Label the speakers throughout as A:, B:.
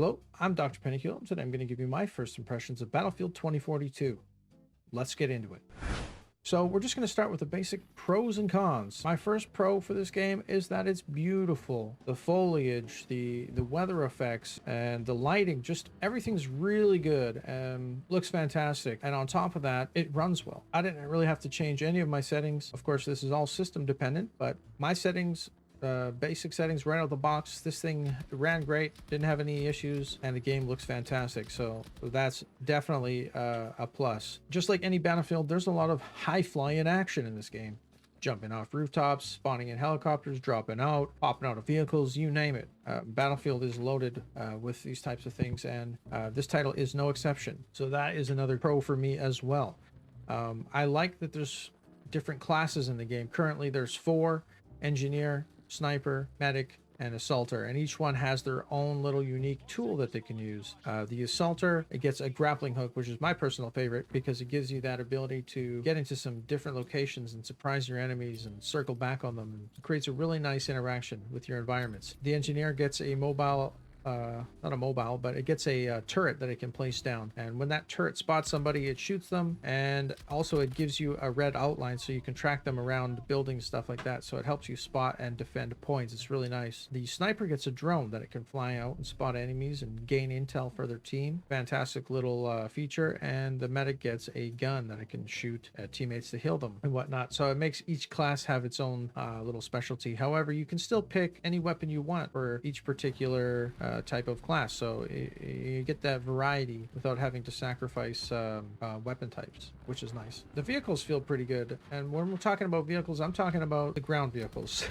A: Hello, I'm Dr. Pennicule. Today I'm going to give you my first impressions of Battlefield 2042. Let's get into it. So we're just going to start with the basic pros and cons. My first pro for this game is that it's beautiful. The foliage, the weather effects, and the lighting, just everything's really good and looks fantastic. And on top of that, it runs well. I didn't really have to change any of my settings. Of course, this is all system dependent, but my settings, basic settings right out of the box, this thing ran great, didn't have any issues, and the game looks fantastic. So that's definitely a plus. Just like any Battlefield, there's a lot of high flying action in this game. Jumping off rooftops, spawning in helicopters, dropping out, popping out of vehicles, you name it. Battlefield is loaded with these types of things, and this title is no exception. So that is another pro for me as well. I like that there's different classes in the game. Currently there's 4: engineer, sniper, medic, and assaulter, and each one has their own little unique tool that they can use. The assaulter, it gets a grappling hook, which is my personal favorite because it gives you that ability to get into some different locations and surprise your enemies and circle back on them, and it creates a really nice interaction with your environments. The engineer gets a mobile, not a mobile, but it gets a turret that it can place down, and when that turret spots somebody, it shoots them, and also it gives you a red outline so you can track them around buildings, stuff like that. So it helps you spot and defend points. It's really nice. The sniper gets a drone that it can fly out and spot enemies and gain intel for their team. Fantastic little feature. And the medic gets a gun that it can shoot at teammates to heal them and whatnot. So it makes each class have its own little specialty. However, you can still pick any weapon you want for each particular type of class, so you get that variety without having to sacrifice weapon types, which is nice. The vehicles feel pretty good, and when we're talking about vehicles, I'm talking about the ground vehicles.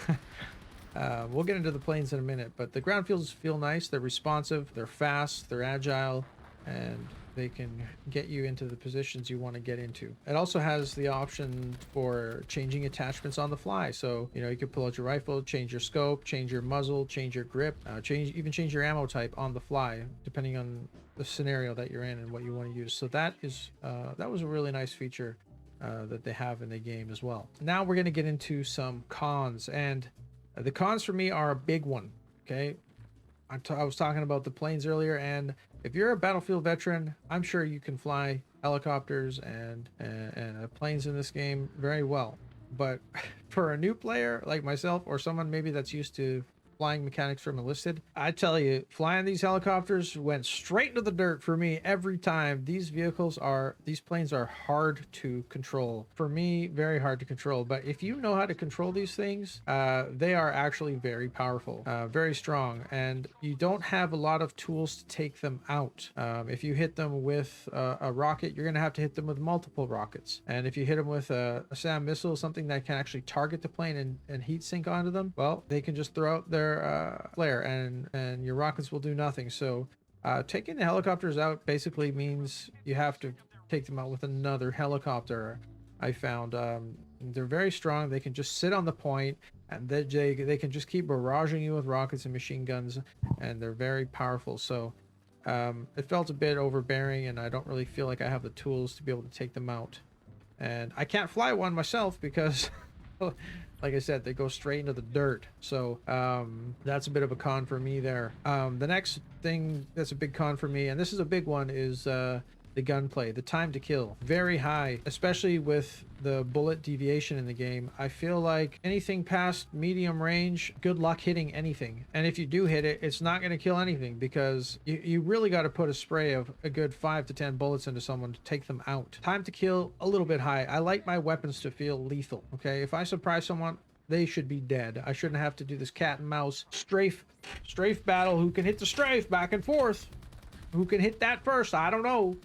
A: We'll get into the planes in a minute, but the ground vehicles feel nice. They're responsive, they're fast, they're agile, and they can get you into the positions you want to get into. It also has the option for changing attachments on the fly. So, you know, you can pull out your rifle, change your scope, change your muzzle, change your grip, change your ammo type on the fly, depending on the scenario that you're in and what you want to use. So that is that was a really nice feature that they have in the game as well. Now we're going to get into some cons, and the cons for me are a big one. Okay, I was talking about the planes earlier, and if you're a Battlefield veteran, I'm sure you can fly helicopters and planes in this game very well. But for a new player like myself, or someone maybe that's used to flying mechanics from enlisted, I tell you, flying these helicopters went straight into the dirt for me every time. These planes are hard to control. For me, very hard to control. But if you know how to control these things, they are actually very powerful, very strong, and you don't have a lot of tools to take them out. If you hit them with a rocket, you're gonna have to hit them with multiple rockets. And if you hit them with a SAM missile, something that can actually target the plane and heat sink onto them, well, they can just throw out their flare, and your rockets will do nothing. So taking the helicopters out basically means you have to take them out with another helicopter. I found they're very strong. They can just sit on the point, and they can just keep barraging you with rockets and machine guns, and they're very powerful. So it felt a bit overbearing, and I don't really feel like I have the tools to be able to take them out. And I can't fly one myself because like I said, they go straight into the dirt. So that's a bit of a con for me there. The next thing that's a big con for me, and this is a big one, is the gunplay. The time to kill, very high, especially with the bullet deviation in the game. I feel like anything past medium range, good luck hitting anything. And if you do hit it, it's not going to kill anything, because you really got to put a spray of a good 5 to 10 bullets into someone to take them out. Time to kill, a little bit high. I like my weapons to feel lethal. Okay, if I surprise someone, they should be dead. I shouldn't have to do this cat and mouse strafe battle. Who can hit the strafe back and forth? Who can hit that first? I don't know.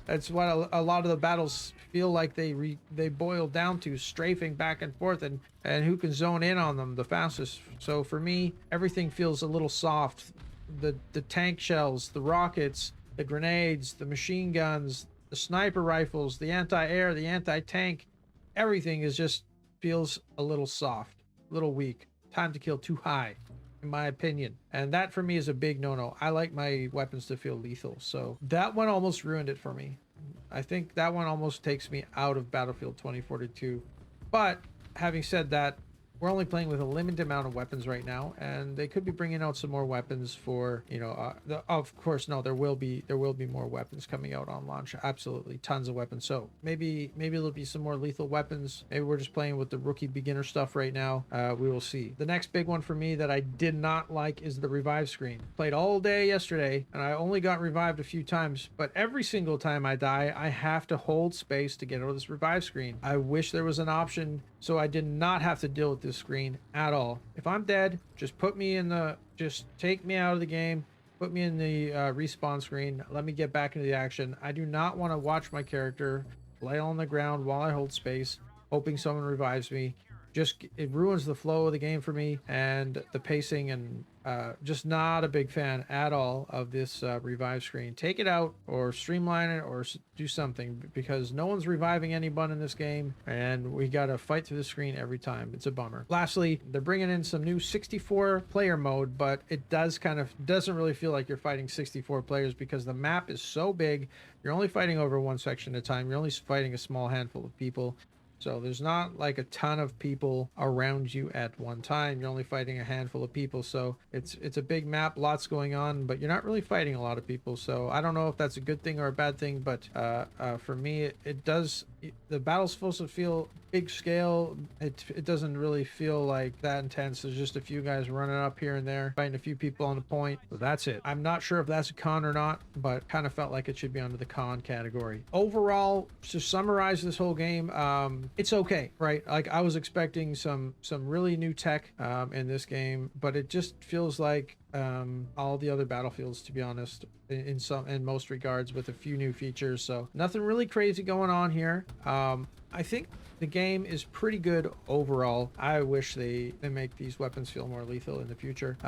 A: That's what a lot of the battles feel like. They boil down to strafing back and forth, and who can zone in on them the fastest. So for me, everything feels a little soft. The tank shells, the rockets, the grenades, the machine guns, the sniper rifles, the anti-air, the anti-tank, everything is just feels a little soft, a little weak. Time to kill too high, in my opinion. And that for me is a big no-no. I like my weapons to feel lethal. So that one almost ruined it for me. I think that one almost takes me out of Battlefield 2042. But having said that, we're only playing with a limited amount of weapons right now, and they could be bringing out some more weapons for, you know, of course, no, there will be more weapons coming out on launch. Absolutely, tons of weapons. So maybe there'll be some more lethal weapons. Maybe we're just playing with the rookie beginner stuff right now. We will see. The next big one for me that I did not like is the revive screen. Played all day yesterday, and I only got revived a few times, but every single time I die, I have to hold space to get out of this revive screen. I wish there was an option so I did not have to deal with this screen at all. If I'm dead, just take me out of the game, put me in the respawn screen, let me get back into the action. I do not want to watch my character lay on the ground while I hold space, hoping someone revives me. It ruins the flow of the game for me and the pacing, and just not a big fan at all of this revive screen. Take it out or streamline it or do something, because no one's reviving anyone in this game, and we got to fight through the screen every time. It's a bummer. Lastly, they're bringing in some new 64 player mode, but it doesn't really feel like you're fighting 64 players, because the map is so big. You're only fighting over one section at a time. You're only fighting a small handful of people. So there's not like a ton of people around you at one time. You're only fighting a handful of people. So it's a big map, lots going on, but you're not really fighting a lot of people. So I don't know if that's a good thing or a bad thing, but for me, the battle's supposed to feel big scale. It doesn't really feel like that intense. There's just a few guys running up here and there, fighting a few people on the point. So that's it. I'm not sure if that's a con or not, but kind of felt like it should be under the con category. Overall, to summarize this whole game, it's okay, right? Like, I was expecting some really new tech in this game, but it just feels like all the other Battlefields, to be honest, in most regards, with a few new features. So nothing really crazy going on here. I think the game is pretty good overall. I wish they make these weapons feel more lethal in the future.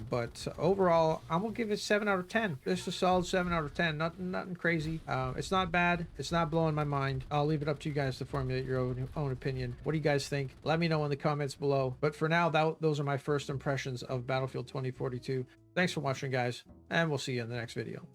A: But overall, I'm gonna give it 7 out of 10. Just a solid 7 out of 10. Nothing crazy. It's not bad. It's not blowing my mind. I'll leave it up to you guys to formulate your own opinion. What do you guys think? Let me know in the comments below. But for now, those are my first impressions of Battlefield 2042. Thanks for watching, guys, and we'll see you in the next video.